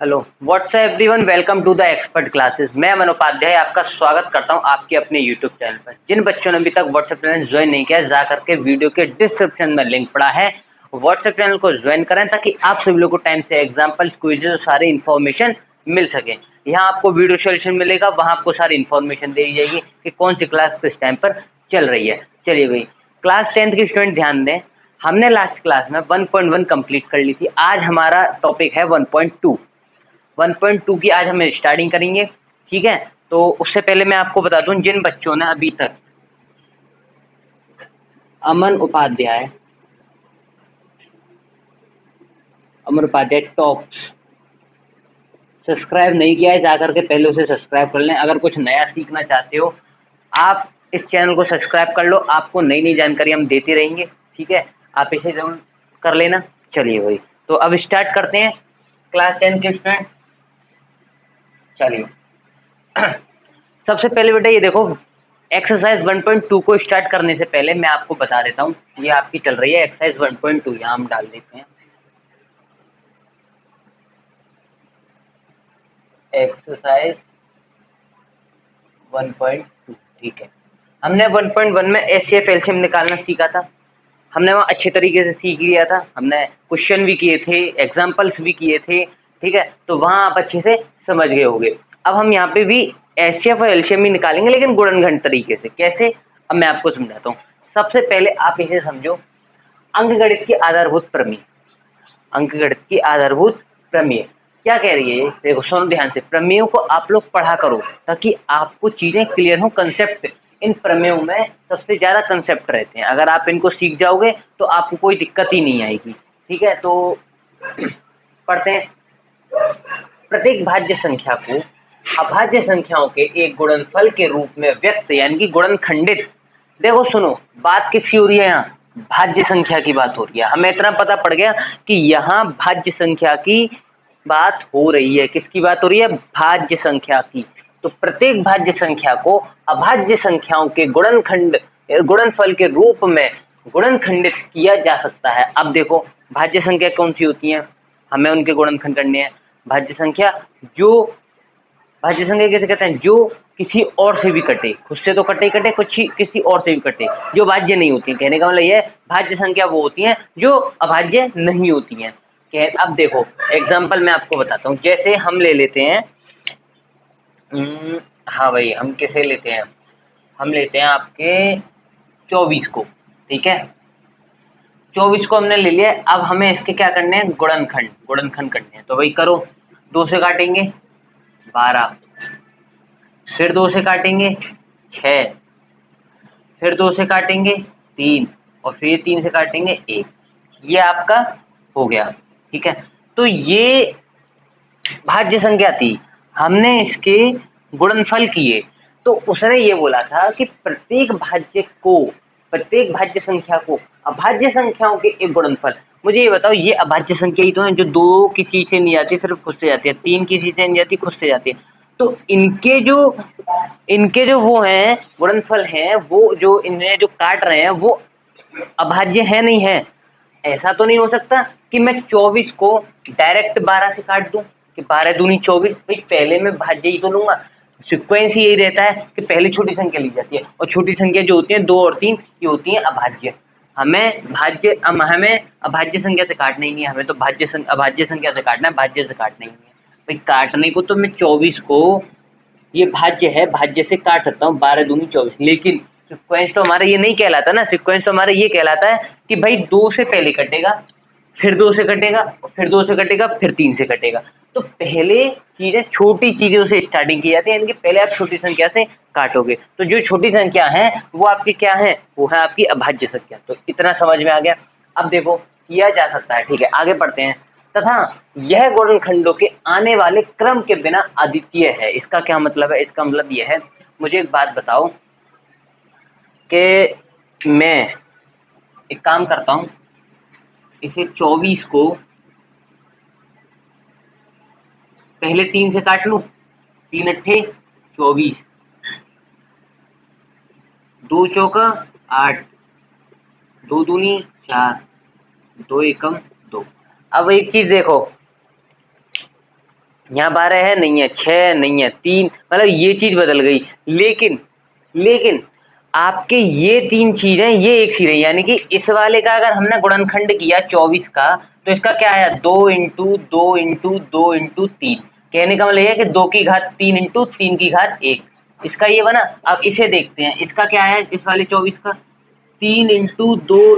Hello WhatsApp everyone, welcome to the expert classes. मैं अमन उपाध्याय आपका स्वागत करता हूं आपके अपने यूट्यूब चैनल पर। जिन बच्चों ने अभी तक व्हाट्सएप चैनल ज्वाइन नहीं किया, जा करके वीडियो के डिस्क्रिप्शन में लिंक पड़ा है, व्हाट्सएप चैनल को ज्वाइन करें ताकि आप सभी लोगों को टाइम से एग्जाम्पल, क्विज़ और सारी इन्फॉर्मेशन मिल सके। यहाँ आपको वीडियो सोल्यूशन मिलेगा, वहाँ आपको सारी इन्फॉर्मेशन दी जाएगी कि कौन सी क्लास किस टाइम पर चल रही है। चलिए भाई, क्लास 10th के स्टूडेंट ध्यान दें, हमने लास्ट क्लास में 1.1 कंप्लीट कर ली थी। आज हमारा टॉपिक है 1.2। 1.2 की आज हम स्टार्टिंग करेंगे, ठीक है। तो उससे पहले मैं आपको बता दूं, जिन बच्चों ने अभी तक अमन उपाध्याय टॉप सब्सक्राइब नहीं किया है, जाकर के पहले उसे सब्सक्राइब कर लें। अगर कुछ नया सीखना चाहते हो, आप इस चैनल को सब्सक्राइब कर लो, आपको नई नई जानकारी हम देते रहेंगे, ठीक है। आप इसे जरूर कर लेना। चलिए भाई, तो अब स्टार्ट करते हैं क्लास 10 के स्टूडेंट। चलिए सबसे पहले बेटा ये देखो, एक्सरसाइज 1.2 को स्टार्ट करने से पहले मैं आपको बता देता हूँ, ये आपकी चल रही है एक्सरसाइज 1.2। यहाँ हम डाल देते हैं एक्सरसाइज 1.2, ठीक है। हमने 1.1 में एचसीएफ एलसीएम निकालना सीखा था, हमने वहाँ अच्छे तरीके से सीख लिया था, हमने क्वेश्चन भी किए थे, एग्जाम्पल्स भी किए थे, ठीक है। तो वहाँ आप अच्छे से समझ गए होंगे। अब हम यहाँ पे भी एचसीएफ और एलसीएम ही निकालेंगे, लेकिन गुणनखंड तरीके से। कैसे, अब मैं आपको समझाता हूँ। सबसे पहले आप इसे समझो, अंकगणित की आधारभूत प्रमेय। अंकगणित की आधारभूत प्रमेय क्या कह रही है, देखो सुनो ध्यान से। प्रमेयों को आप लोग पढ़ा करो ताकि आपको चीजें क्लियर हो। कंसेप्ट इन प्रमेयों में सबसे ज्यादा कंसेप्ट रहते हैं, अगर आप इनको सीख जाओगे तो आपको कोई दिक्कत ही नहीं आएगी, ठीक है। तो पढ़ते हैं। प्रत्येक भाज्य संख्या को अभाज्य संख्याओं के एक गुणनफल के रूप में व्यक्त यानी कि गुणनखंडित। देखो सुनो, बात किसकी हो रही है, यहाँ भाज्य संख्या की बात हो रही है। हमें इतना पता पड़ गया कि यहाँ भाज्य संख्या की बात हो रही है। किसकी बात हो रही है, भाज्य संख्या की। तो प्रत्येक भाज्य संख्या को अभाज्य संख्याओं के गुणनफल के रूप में गुणनखंडित किया जा सकता है। अब देखो, भाज्य संख्या कौन सी होती है, हमें उनके गुणनखंड करने हैं। भाज्य संख्या भाज्य संख्या किसे कहते हैं, जो किसी और से भी कटे, खुद से तो कटे ही कटे, कुछ ही किसी और से भी कटे, जो भाज्य नहीं होती है। कहने का मतलब यह है, भाज्य संख्या वो होती हैं जो अभाज्य नहीं होती हैं। अब देखो एग्जाम्पल मैं आपको बताता हूँ। जैसे हम ले लेते हैं, हाँ भाई, हम कैसे लेते हैं, हम लेते हैं आपके 24 को, ठीक है। 24 को हमने ले लिया। अब हमें इसके क्या करने हैं, गुणनखंड करने हैं। तो भाई करो, 2 से काटेंगे 12, फिर 2 से काटेंगे 6, फिर 2 से काटेंगे 3, और फिर 3 से काटेंगे 1। ये आपका हो गया, ठीक है। तो ये भाज्य संख्या थी, हमने इसके गुणनफल किए। तो उसने ये बोला था कि प्रत्येक भाज्य संख्या को अभाज्य संख्याओं के एक गुणनफल। मुझे ये बताओ, ये अभाज्य संख्या ही तो है जो 2 किसी से नहीं जाती, सिर्फ खुद से जाती है, 3 किसी से नहीं जाती, खुद से जाती है। तो इनके जो वो हैं गुणनफल हैं, वो जो इन्हें जो काट रहे हैं वो अभाज्य है नहीं है। ऐसा तो नहीं हो सकता कि मैं 24 को डायरेक्ट 12 से काट दूं कि 12 दूनी 24। भाई पहले मैं भाज्य ही तो लूंगा। सिक्वेंस ही यही रहता है कि पहले छोटी संख्या ली जाती है, और छोटी संख्या जो होती है 2 और 3, ये होती है अभाज्य। हमें अभाज्य संख्या से काटना ही नहीं है, हमें तो अभाज्य संख्या से काटना है, भाज्य से काटना ही नहीं है। भाई काटने को तो मैं 24 को, ये भाज्य है, भाज्य से काट सकता हूँ 12 दूनी 24, लेकिन सिक्वेंस तो हमारा ये नहीं कहलाता ना। सिक्वेंस तो हमारा ये कहलाता है कि भाई 2 से पहले कटेगा, फिर 2 से कटेगा, फिर 2 से कटेगा, फिर 3 से कटेगा। तो पहले चीजें, छोटी चीजों से स्टार्टिंग की जाती है, यानी कि पहले आप छोटी संख्या से काटोगे। तो जो छोटी संख्या है वो आपकी क्या है, वो है आपकी अभाज्य संख्या। तो इतना समझ में आ गया। अब देखो, किया जा सकता है, ठीक है, आगे बढ़ते हैं। तथा यह गुणनखंडों के आने वाले क्रम के बिना अद्वितीय है। इसका क्या मतलब है, इसका मतलब यह है, मुझे एक बात बताओ कि मैं एक काम करता हूं, इसे 24 को पहले 3 से काट लूं, 3 अट्ठे 24, 2 चौका 8, 2 दूनी 4, 2 एकम 2। अब एक चीज देखो, यहाँ 12 है, नहीं है, 6 नहीं है, 3, मतलब ये चीज बदल गई। लेकिन लेकिन आपके ये 3 चीजें ये एक सी रही, यानी कि इस वाले का अगर हमने गुणनखंड किया 24 का, तो इसका क्या आया, 2 × 2 × 2 × 3। कहने का मतलब ये है कि 2 की घात 3 × 3 की घात 1, इसका ये बना। अब इसे देखते हैं, इसका क्या है इस वाले 24 का, 3 × 2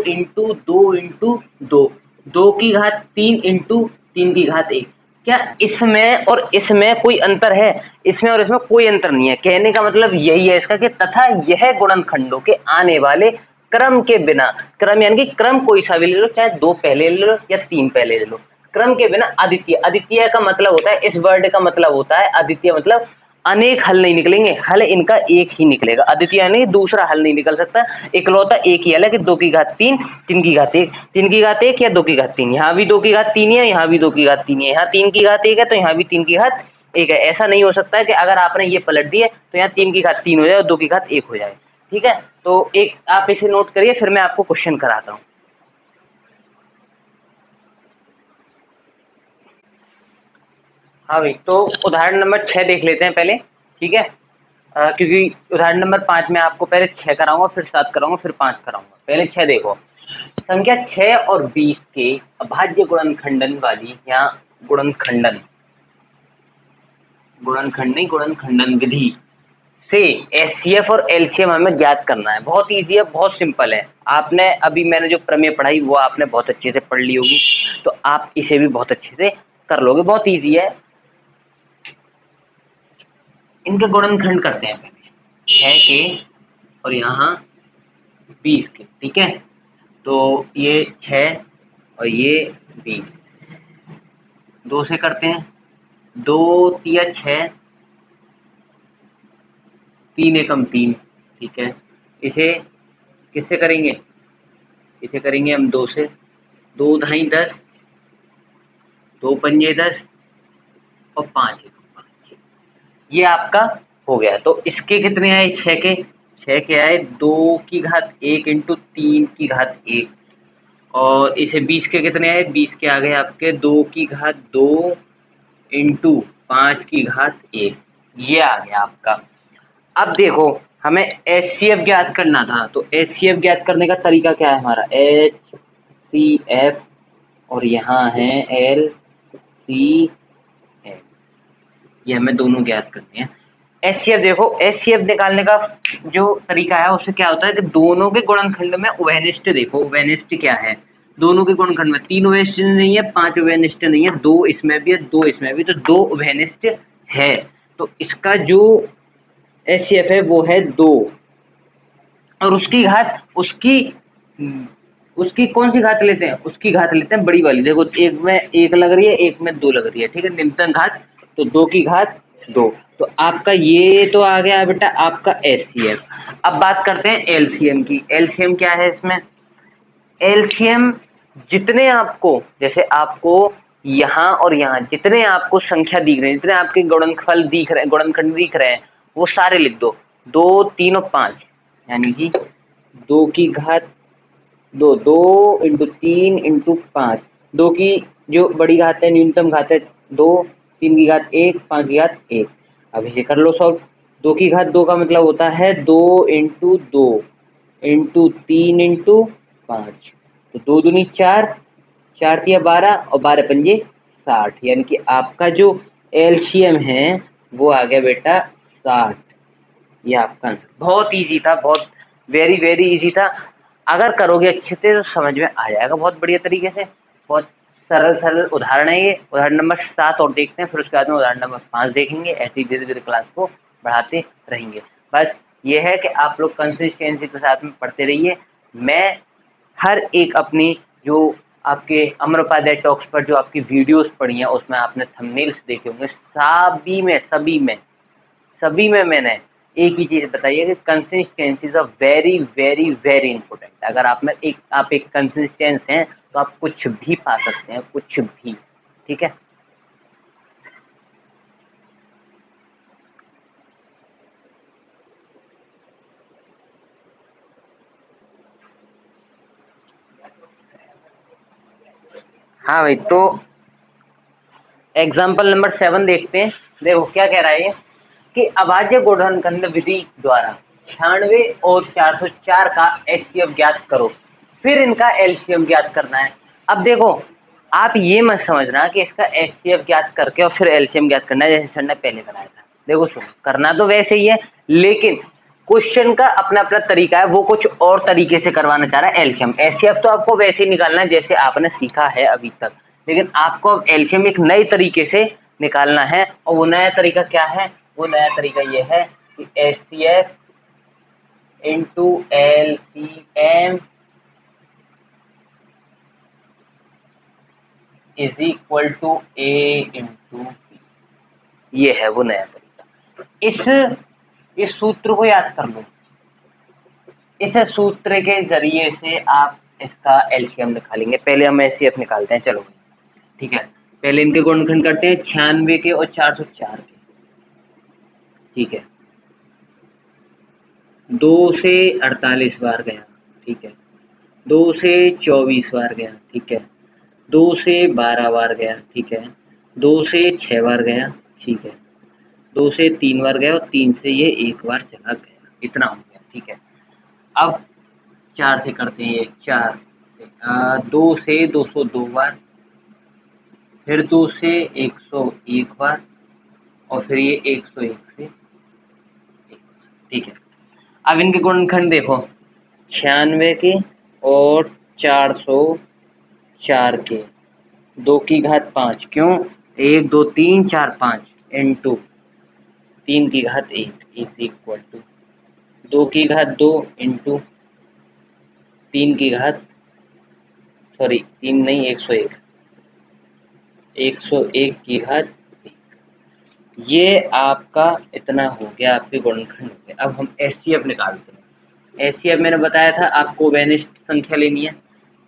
× 2 × 2, 2 की घात 3 × 3 की घात 1। क्या इसमें और इसमें कोई अंतर है? इसमें और इसमें कोई अंतर नहीं है। कहने का मतलब यही है इसका कि तथा यह गुणनखंडों के आने वाले क्रम के बिना, क्रम यानी कि क्रम कोई सा भी ले लो, चाहे 2 पहले ले लो या 3 पहले ले लो, क्रम के बिना अद्वितीय। अद्वितीय का मतलब होता है, इस वर्ड का मतलब होता है अद्वितीय, मतलब अनेक हल नहीं निकलेंगे, हल इनका एक ही निकलेगा। अद्वितीय यानी दूसरा हल नहीं निकल सकता, इकलौता एक ही हल है कि 2 की घात 3, 3 की घात 1, 3 की घात 1 या 2 की घात 3। यहाँ भी 2 की घात 3 है, यहाँ भी 2 की घात 3 है, यहाँ 3 की घात 1 है तो यहाँ भी 3 की घात 1 है। ऐसा नहीं हो सकता है कि अगर आपने ये पलट दिए तो यहाँ 3 की घात 3 हो जाए और 2 की घात 1 हो जाए। ठीक है, तो एक आप इसे नोट करिए, फिर मैं आपको क्वेश्चन कराता हूँ। हाँ भाई, तो उदाहरण नंबर 6 देख लेते हैं पहले। ठीक है, क्योंकि उदाहरण नंबर 5 में आपको पहले 6 कराऊंगा, फिर 7 कराऊंगा, फिर 5 कराऊंगा। पहले 6 देखो। संख्या 6 और 20 के अभाज्य गुणनखंडन वाली, या गुणनखंडन, गुणनखंड नहीं, गुणनखंडन विधि से एचसीएफ और एलसीएम हमें ज्ञात करना है। बहुत इजी है, बहुत सिंपल है। आपने अभी मैंने जो प्रमेय पढ़ाई वो आपने बहुत अच्छे से पढ़ ली होगी, तो आप इसे भी बहुत अच्छे से कर लोगे। बहुत इजी है। इनके गुणनखंड करते हैं पहले, 6 के और यहाँ 20 के। ठीक है, तो ये 6 और ये 20, 2 से करते हैं, 2 तिया 6, 3 एकम 3। ठीक है, इसे किससे करेंगे, इसे करेंगे हम 2 से, 2 ढाई 10, 2 पंजे 10 और 5 एकम 5। ये आपका हो गया। तो इसके कितने आए, 6 के, 6 के आए 2 की घात 1 × 3 की घात 1। और इसे 20 के कितने आए, 20 के आ गए आपके 2 की घात 2 × 5 की घात 1। ये आ गया आपका। अब देखो, हमें एचसीएफ ज्ञात करना था, तो एचसीएफ ज्ञात करने का तरीका क्या है हमारा, एचसीएफ और यहाँ है एलसीएफ, ये हमें दोनों ज्ञात करने हैं। एचसीएफ देखो, एचसीएफ निकालने का जो तरीका है उससे क्या होता है कि दोनों के गुणनखंड में उभयनिष्ठ देखो, उभयनिष्ठ क्या है, दोनों के गुणनखंड में 3 उभयनिष्ठ नहीं है, 5 उभयनिष्ठ नहीं है, 2 इसमें भी है, 2 इसमें भी, तो 2 उभयनिष्ठ है। तो इसका जो एचसीएफ है वो है 2, और उसकी घात, उसकी कौन सी घात लेते हैं, उसकी घात लेते हैं बड़ी वाली। देखो, एक में 1 लग रही है, एक में 2 लग रही है। ठीक है, निम्नतम घात, तो 2 की घात 2। तो आपका ये तो आ गया बेटा आपका एचसीएफ। अब बात करते हैं एलसीएम की। एलसीएम क्या है इसमें, एलसीएम जितने आपको, जैसे आपको यहाँ और यहाँ जितने आपको संख्या दिख रहे हैं, जितने आपके गुणनफल दिख रहे हैं, गुणनखंड दिख रहे हैं, वो सारे लिख दो, 2, 3 और 5। यानी कि 2 की घात 2, 2 × 3 × 5, 2 की जो बड़ी घात है, न्यूनतम घात है 2, 3 की घात 1, 5 की घात 1। अब इसे कर लो सॉल्व। 2 की घात 2 का मतलब होता है 2 × 2 × 3 × 5, तो 2 दूनी 4, 4 तिया 12 और 12 पंजे 60। यानी कि आपका जो एलसीएम है वो आ गया बेटा 60। ये आपका आंसर। बहुत इजी था, बहुत वेरी वेरी इजी था। अगर करोगे अच्छे से तो समझ में आ जाएगा बहुत बढ़िया तरीके से। बहुत सरल सरल उदाहरण है ये। उदाहरण नंबर 7 और देखते हैं, फिर उसके बाद में उदाहरण नंबर 5 देखेंगे। ऐसे ही धीरे धीरे क्लास को बढ़ाते रहेंगे। बस ये है कि आप लोग कंसिस्टेंसी के साथ में पढ़ते रहिए। मैं हर एक अपनी जो आपके अमरोपाध्याय टॉक्स पर जो आपकी वीडियोस पड़ी हैं उसमें आपने थंबनेल्स देखे होंगे, सभी में मैंने एक ही चीज बताई है कि consistency is a very very very important. अगर आप एक कंसिस्टेंस हैं तो आप कुछ भी पा सकते हैं, कुछ भी। ठीक है, हाँ भाई। तो एग्जाम्पल नंबर 7 देखते हैं। देखो क्या कह रहा है ये कि अभाज्य गुणनखंड विधि द्वारा 96 और 404 का एचसीएफ ज्ञात करो, फिर इनका एलसीएम ज्ञात करना है। अब देखो आप ये मत समझना कि इसका एचसीएफ ज्ञात करके और फिर एलसीएम ज्ञात करना है जैसे सर ने पहले कराया था। देखो सुनो, करना तो वैसे ही है, लेकिन क्वेश्चन का अपना अपना तरीका है, वो कुछ और तरीके से करवाना चाह रहा है एलसीएम। एचसीएफ तो आपको वैसे ही निकालना है जैसे आपने सीखा है अभी तक, लेकिन आपको अब एलसीएम एक नए तरीके से निकालना है। और वो नया तरीका क्या है? वो नया तरीका ये है कि HCF into LCM is equal to A into B. ये है वो नया तरीका। इस सूत्र को याद कर लो। इस सूत्र के जरिए से आप इसका एलसीएम निकालेंगे। पहले हम एचसीएफ निकालते हैं, चलो ठीक है। पहले इनके गुणनखंड करते हैं 96 के और 404 के, ठीक है। 2 से 48 बार गया, ठीक है। 2 से 24 बार गया, ठीक है। 2 से 12 बार गया, ठीक है। 2 से 6 बार गया, ठीक है। 2 से 3 बार गया और 3 से ये 1 बार चला गया, इतना हो गया, ठीक है। अब 4 से करते हैं, ये 4 2 से 202 बार, फिर 2 से 101 बार और फिर ये 101 से 1, ठीक है। अब इनके गुणनखंड देखो 96 के और 404 के, 2 की घात 5, क्यों 1 2 3 4 5 इंटू 3 की घात 1 इज इक्वल टू 2 की घात 2 इंटू 3 की घात 3 नहीं 101 की घात 1। ये आपका इतना हो गया, आपके गुणनखंड हो गए। अब हम एचसीएफ निकालते हैं। एचसीएफ मैंने बताया था आपको ओवेनिस्ट संख्या लेनी है।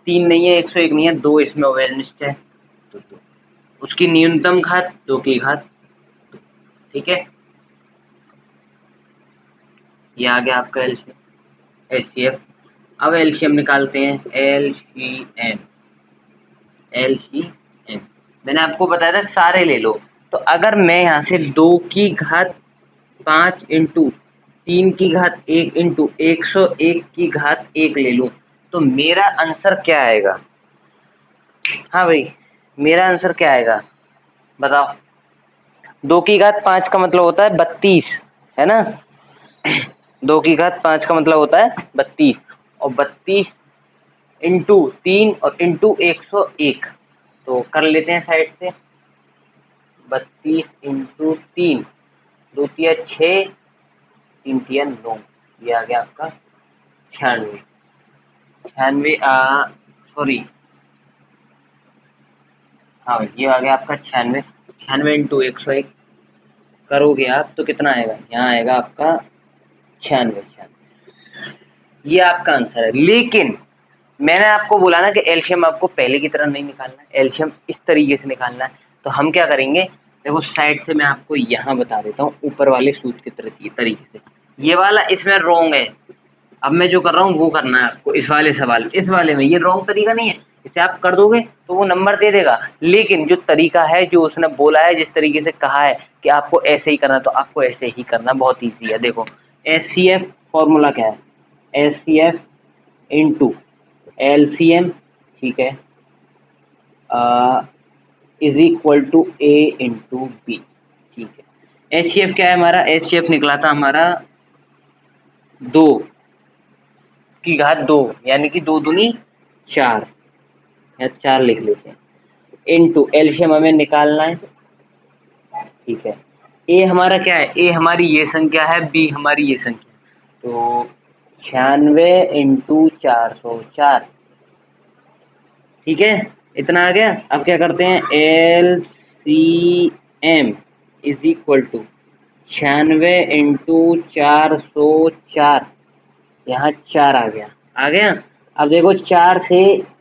3 नहीं है, 101 नहीं है, 2 इसमें ओवेनिस्ट है तो 2, उसकी न्यूनतम घात 2 की घात 2, ठीक है। ये आ गया आपका एचसीएफ। अब एलसीएम निकालते हैं। एलसीएम मैंने आपको बताया था सारे ले लो। तो अगर मैं यहाँ से 2 की घात 5 इंटू 3 की घात 1 इंटू 101 की घात 1 ले लूँ तो मेरा आंसर क्या आएगा? हाँ भाई, मेरा आंसर क्या आएगा बताओ? 2 की घात 5 का मतलब होता है 32, है ना। 2 की घात 5 का मतलब होता है 32 और 32 इंटू 3 और इंटू 101, तो कर लेते हैं साइड से। 32 इंटू 3, 2 तिया 6, 3 तिया 9, ये आ गया आपका 96। हाँ ये आ गया आपका 96। 96 इंटू 101 करोगे आप तो कितना आएगा? यहाँ आएगा आपका 96। ये आपका आंसर है। लेकिन मैंने आपको बोला ना कि एलसीएम आपको पहले की तरह नहीं निकालना है, एलसीएम इस तरीके से निकालना है। तो हम क्या करेंगे, देखो साइड से मैं आपको यहाँ बता देता हूँ, ऊपर वाले सूत्र के तरीके से। ये वाला इसमें रॉन्ग है। अब मैं जो कर रहा हूँ वो करना है आपको। इस वाले सवाल, इस वाले में ये रॉन्ग तरीका नहीं है, इसे आप कर दोगे तो वो नंबर दे देगा। लेकिन जो तरीका है, जो उसने बोला है, जिस तरीके से कहा है कि आपको ऐसे ही करना, तो आपको ऐसे ही करना, बहुत ईजी है। देखो एचसीएफ फॉर्मूला क्या है? एचसीएफ इंटू एलसीएम, ठीक है, is equal to A into B, ठीक है। एचसीएफ क्या है हमारा? एचसीएफ निकला था हमारा 2 की घात 2, यानी कि 2 दूनी 4, या 4 लिख लेते हैं, इंटू एलसीएम हमें निकालना है, ठीक है। ए हमारा क्या है? ए हमारी ये संख्या है, बी हमारी ये संख्या, तो 96 इंटू 404, ठीक है, इतना आ गया। अब क्या करते हैं? LCM is equal to 96 into 404, यहाँ 4 आ गया, आ गया। अब देखो 4 से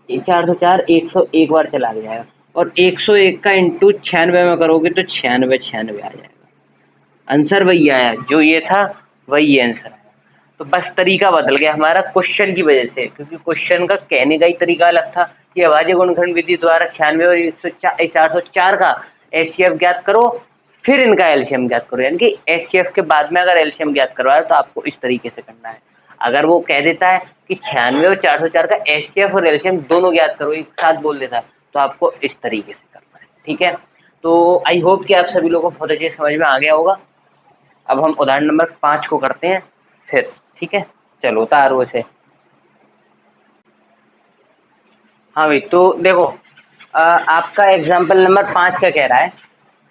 404 101 बार चला जाएगा और 101 का इंटू 96 में करोगे तो 96 आ जाएगा। आंसर वही आया, जो ये था वही आंसर आया। तो बस तरीका बदल गया हमारा क्वेश्चन की वजह से, क्योंकि क्वेश्चन का कहने का ही तरीका अलग था कि अभाज्य गुणनखंड विधि द्वारा 96 और 404 का HCF ज्ञात करो, फिर इनका एलसीएम ज्ञात करो। यानी कि HCF के बाद में अगर एलसीएम ज्ञात करवाए तो आपको इस तरीके से करना है। अगर वो कह देता है कि 96 और 404 का HCF और एलसीएम दोनों ज्ञात करो, एक साथ बोल देता है, तो आपको इस तरीके से करना है। ठीक है, तो आई होप कि आप सभी लोगों को बहुत अच्छे समझ में आ गया होगा। अब हम उदाहरण नंबर 5 को करते हैं फिर। ठीक है, चलो उतारो इसे। हाँ भाई, तो देखो आपका एग्जाम्पल नंबर 5 का कह रहा है,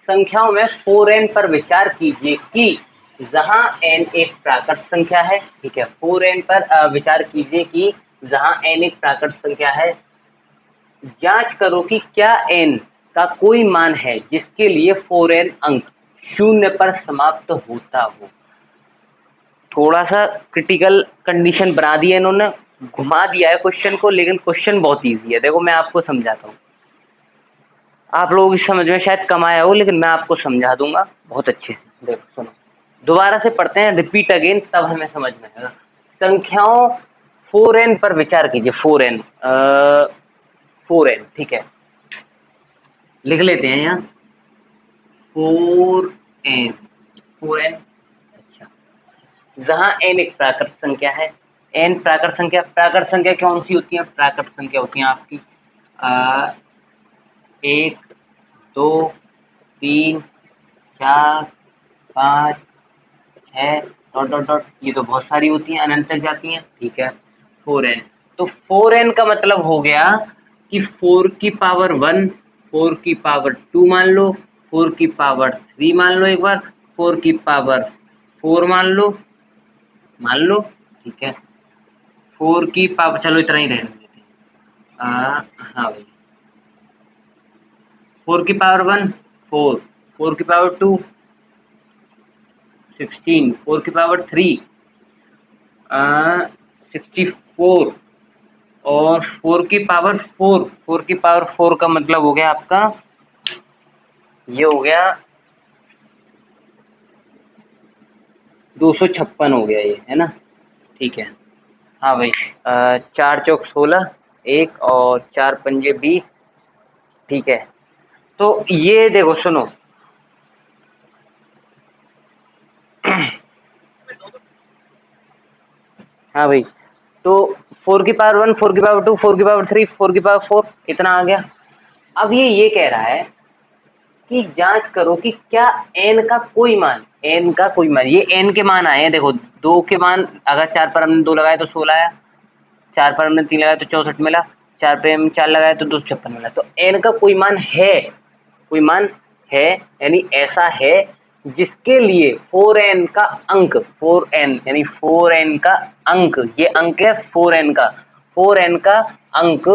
संख्याओं में 4n पर विचार कीजिए कि जहां n एक प्राकृत संख्या है। ठीक है, 4n पर विचार कीजिए कि जहां n एक प्राकृत संख्या है। जांच करो कि क्या n का कोई मान है जिसके लिए 4n अंक शून्य पर समाप्त होता हो। थोड़ा सा क्रिटिकल कंडीशन बना दिया इन्होंने, घुमा दिया है क्वेश्चन को, लेकिन क्वेश्चन बहुत इजी है। देखो मैं आपको समझाता हूँ, आप लोगों की समझ में शायद कम आया हो, लेकिन मैं आपको समझा दूंगा बहुत अच्छे से। देखो सुनो, दोबारा से पढ़ते हैं, रिपीट अगेन, तब हमें समझ में आएगा। संख्याओं 4n पर विचार कीजिए। 4n 4n, ठीक है, लिख लेते हैं यहाँ 4n। 4n, अच्छा, जहां n एक प्राकृत संख्या है। n प्राकृत संख्या कौन सी होती है? प्राकृत संख्या होती है आपकी 1 2 3 4 5 6 डॉट डॉट डॉट, ये तो बहुत सारी होती हैं, अनंत तक जाती हैं। ठीक है, 4n, तो 4n का मतलब हो गया कि 4 की पावर 1, 4 की पावर 2 मान लो, 4 की पावर 3 मान लो, एक बार 4 की पावर 4 मान लो। ठीक है, 4 की पावर, चलो इतना ही रहने देते हैं। हाँ भाई, 4 की पावर 1 4, 4 की पावर 2 16, 4 की पावर 3 64, और 4 की पावर 4, 4 की पावर 4 का मतलब हो गया आपका, ये हो गया 256 हो गया ये, है ना। ठीक है, हाँ भाई, 4 चौक 16, 1 और 4 पंजे 20। ठीक है, तो ये देखो सुनो, हाँ भाई, तो 4 की पावर 1, 4 की पावर 2, 4 की पावर 3, 4 की पावर 4, इतना आ गया। अब ये कह रहा है कि जांच करो कि क्या n का कोई मान, n का कोई मान, ये n के मान आए हैं। देखो 2 के मान, अगर 4 पर हमने 2 लगाए तो 16 आया, 4 पर हमने 3 लगाया तो 64 मिला, 4 पे हम 4 लगाए तो 256 मिला। तो n का कोई मान है, कोई मान है, यानी ऐसा है जिसके लिए 4n का अंक, 4n यानी 4n का अंक, ये अंक है 4n का, 4n का अंक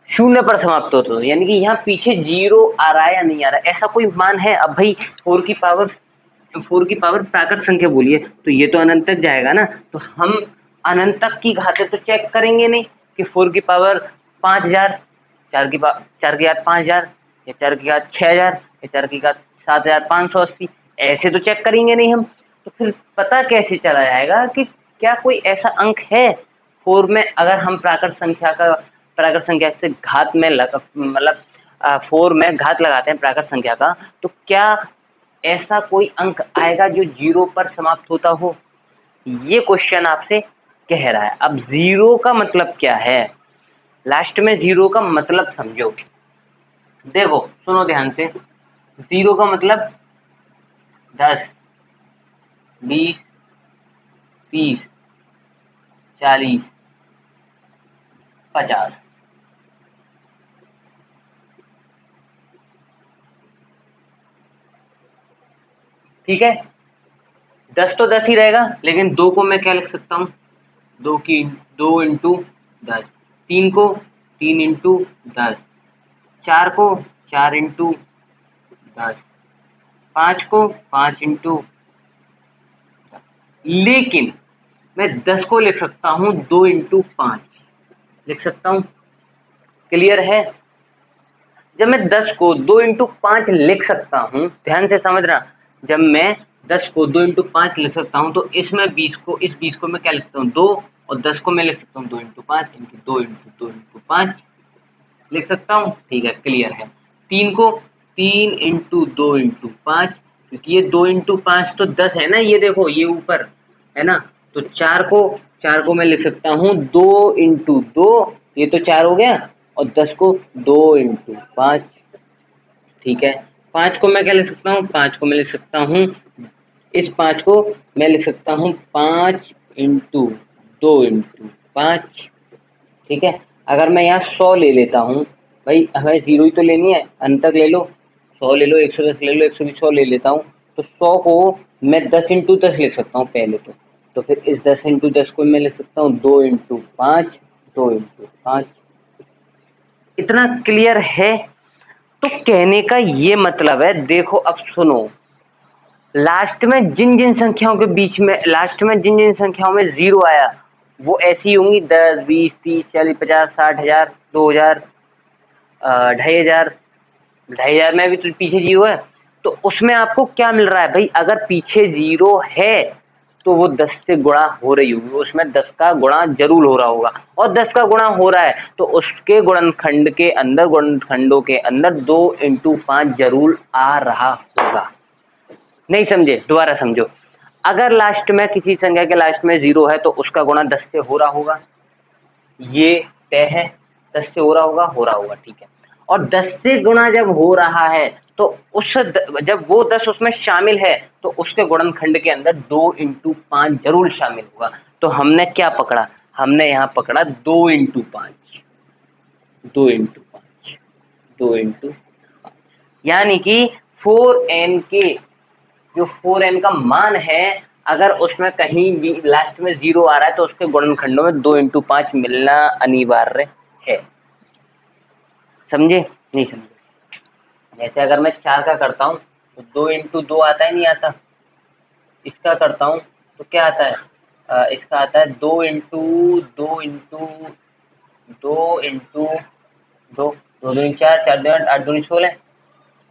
शून्य पर समाप्त होता है। यानी कि यहाँ पीछे 0 आ रहा है या नहीं आ रहा है, ऐसा कोई मान है। अब भाई 4 की पावर प्राकृत संख्या बोलिए, तो ये तो अनंत तक जाएगा ना, तो हम अनंत तक की घातें तो चेक करेंगे नहीं कि 4 की पावर 5000, 4 की घात 5000, या 4 की घात 6000, या 4 की घात 7580, ऐसे तो चेक करेंगे नहीं हम। तो फिर पता कैसे चला जाएगा कि क्या कोई ऐसा अंक है 4 में? अगर हम प्राकृत संख्या से घात में मतलब 4 में घात लगाते हैं प्राकृत संख्या का, तो क्या ऐसा कोई अंक आएगा जो 0 पर समाप्त होता हो? ये क्वेश्चन आपसे कह रहा है। अब 0 का मतलब क्या है, लास्ट में 0 का मतलब समझो। देखो सुनो ध्यान से, 0 का मतलब 10 20 30 40 50। ठीक है, 10 तो 10 ही रहेगा, लेकिन 2 को मैं क्या लिख सकता हूँ, 2 इंटू 10, 3 को 3 इंटू 10, 4 को 4 इंटू 10, 5 को 5 इंटू, लेकिन मैं 10 को लिख सकता हूँ 2 इंटू 5 लिख सकता हूँ। क्लियर है? जब मैं 10 को 2 इंटू 5 लिख सकता हूँ, ध्यान से समझना, जब मैं 10 को 2 इंटू 5 लिख सकता हूँ, तो इसमें 20 को, इस 20 को मैं क्या लिखता हूँ 2, और 10 को मैं लिख सकता हूँ 2 इंटू 5 इंटू 2 इंटू 2 इंटू 5 लिख सकता हूँ। ठीक है, क्लियर है। 3 को 3 इंटू 2 इंटू 5, क्योंकि ये 2 इंटू 5 तो 10 है ना, ये देखो ये ऊपर है ना, तो 4 को मैं लिख सकता हूँ 2 इंटू 2, ये तो 4 हो गया, और 10 को 2 इंटू 5, ठीक है। 5 को मैं क्या लिख सकता हूँ, 5 को मैं लिख सकता हूँ, इस 5 को मैं लिख सकता हूँ 5 इंटू 2 इंटू 5, ठीक है। अगर मैं यहाँ 100 ले लेता हूँ, भाई हमें 0 ही तो लेनी है, अंतर ले लो, 100 ले लो, 110 ले लो, 120, 100 ले लेता हूँ, तो 100 को मैं 10 इंटू 10 लिख सकता हूँ पहले तो फिर इस 10 इंटू 10 को मैं लिख सकता हूँ 2 इंटू 5, 2 इंटू 5। इतना क्लियर है? तो कहने का ये मतलब है, देखो अब सुनो, लास्ट में जिन जिन संख्याओं के बीच में, लास्ट में जिन जिन संख्याओं में 0 आया, वो ऐसी होंगी 10, 20, 30, 40, 50, 60,000, 2,000, 2,500, 2,500 में भी तो पीछे 0 है, तो उसमें आपको क्या मिल रहा है भाई, अगर पीछे 0 है तो वो 10 से गुणा हो रही होगी, उसमें 10 का गुणा जरूर हो रहा होगा, और 10 का गुणा हो रहा है तो उसके गुणनखंड के अंदर, गुणनखंडों के अंदर 2 इंटू 5 जरूर आ रहा होगा। नहीं समझे? दोबारा समझो, अगर लास्ट में किसी संख्या के लास्ट में 0 है तो उसका गुणा 10 से हो रहा होगा, ये तय है, 10 से हो रहा होगा, ठीक है। और 10 से गुणा जब हो रहा है तो जब वो 10 उसमें शामिल है तो उसके गुणनखंड के अंदर 2 इंटू 5 जरूर शामिल होगा। तो हमने क्या पकड़ा, हमने यहाँ पकड़ा 2 इंटू 5, 2 इंटू 5, 2 इंटू 5, यानी कि 4n के जो 4n का मान है, अगर उसमें कहीं भी लास्ट में 0 आ रहा है तो उसके गुणनखंडों में 2 इंटू 5 मिलना अनिवार्य है। समझे? नहीं समझे? जैसे अगर मैं 4 का करता हूँ तो 2 इंटू 2 आता है, नहीं आता? इसका करता हूँ तो क्या आता है, इसका आता है 2 इंटू 2 इंटू 2 इंटू 2, 2 दूनी 4, 4 दूनी 8, 8 दूनी 16।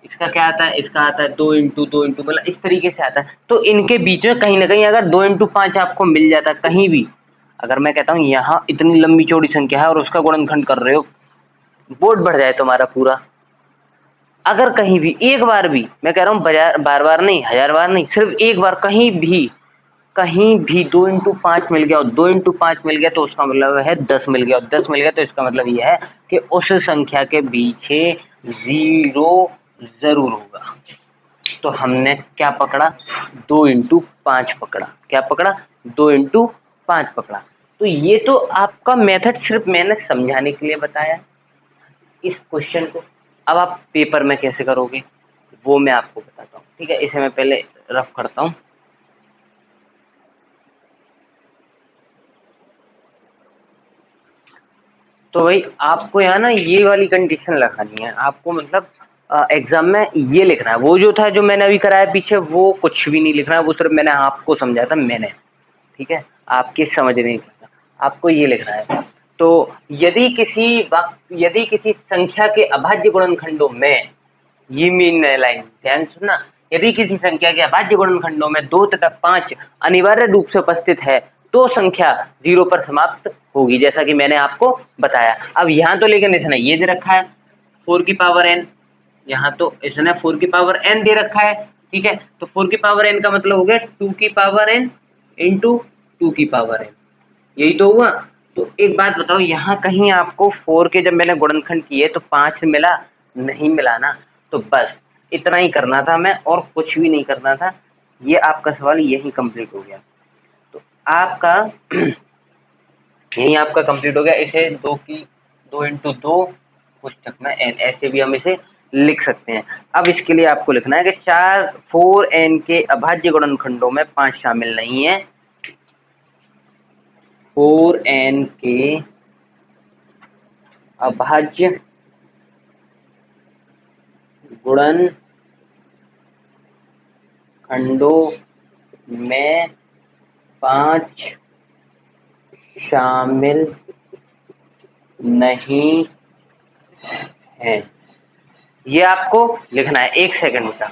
इसका क्या आता है, इसका आता है 2 इंटू 2 इंटू, मतलब इस तरीके से आता है। तो इनके बीच में कहीं ना कहीं अगर 2 इंटू 5 आपको मिल जाता है कहीं भी, अगर मैं कहता हूँ यहाँ इतनी लंबी चौड़ी संख्या है और उसका गुणनखंड कर रहे हो, बोर्ड बढ़ जाए तुम्हारा पूरा। अगर कहीं भी एक बार भी, मैं कह रहा हूँ बार बार नहीं, 1000 बार नहीं, सिर्फ एक बार कहीं भी 2 इंटू 5 मिल गया और 2 इंटू 5 मिल गया तो उसका मतलब है 10 मिल गया, और 10 मिल गया तो इसका मतलब यह है कि उस संख्या के पीछे 0 जरूर होगा। तो हमने क्या पकड़ा, 2 इंटू 5 पकड़ा। क्या पकड़ा? 2 इंटू 5 पकड़ा। तो ये तो आपका मेथड सिर्फ मैंने समझाने के लिए बताया इस क्वेश्चन को। अब आप पेपर में कैसे करोगे वो मैं आपको बताता हूँ, ठीक है। इसे मैं पहले रफ करता हूँ। तो भाई आपको यहाँ ना ये वाली कंडीशन लगानी है, आपको मतलब एग्जाम में ये लिखना है। वो जो था जो मैंने अभी कराया पीछे, वो कुछ भी नहीं लिखना है, वो सिर्फ मैंने आपको समझाया था मैंने, ठीक है। आपकी समझ नहीं था, आपको ये लिखना है। तो यदि किसी संख्या के अभाज्य गुणनखंडों में, ये मेन लाइन ध्यान सुनना, यदि किसी संख्या के अभाज्य गुणनखंडों में 2 तथा 5 अनिवार्य रूप से उपस्थित है तो संख्या 0 पर समाप्त होगी, जैसा कि मैंने आपको बताया। अब यहाँ तो लेकिन इसने ये दे रखा है 4 की पावर n, यहाँ तो इसने 4 की पावर n दे रखा है, ठीक है। तो 4 की पावर n का मतलब हो गया 2 की पावर n इंटू 2 की पावर n, यही तो हुआ। तो एक बात बताओ, यहाँ कहीं आपको 4 के जब मैंने गुणनखंड किए तो 5 मिला? नहीं मिला ना। तो बस इतना ही करना था मैं, और कुछ भी नहीं करना था। ये आपका सवाल यही कंप्लीट हो गया। तो आपका यही आपका कंप्लीट हो गया। इसे 2 इंटू 2 पुस्तक में n, ऐसे भी हम इसे लिख सकते हैं। अब इसके लिए आपको लिखना है कि 4n के अभाज्य गुणनखंडों में 5 शामिल नहीं है। 4n के अभाज्य गुणनखंडों में 5 शामिल नहीं है, ये आपको लिखना है। 1 सेकंड का,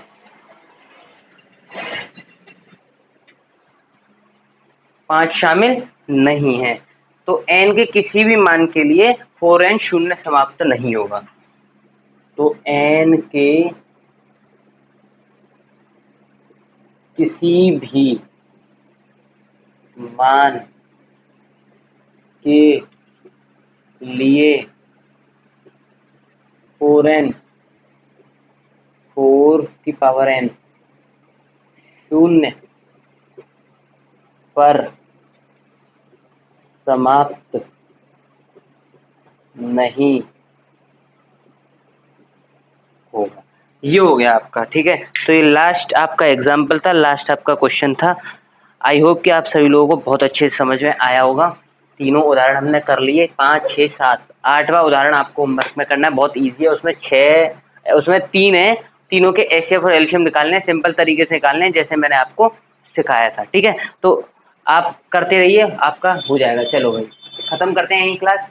5 शामिल नहीं है तो n के किसी भी मान के लिए 4n शून्य समाप्त नहीं होगा। तो n के किसी भी मान के लिए 4n शून्य पर समाप्त नहीं होगा। ये हो गया आपका, ठीक है। तो ये लास्ट आपका एग्जाम्पल था, लास्ट आपका क्वेश्चन था। आई होप कि आप सभी लोगों को बहुत अच्छे से समझ में आया होगा। तीनों उदाहरण हमने कर लिए, 5, 6, 7। 8वां उदाहरण आपको होमवर्क में करना है, बहुत ईजी है। उसमें 3 है, तीनों के एचसीएफ और एलसीएम निकालने हैं, सिंपल तरीके से निकालने हैं जैसे मैंने आपको सिखाया था, ठीक है। तो आप करते रहिए, आपका हो जाएगा। चलो भाई खत्म करते हैं यही क्लास।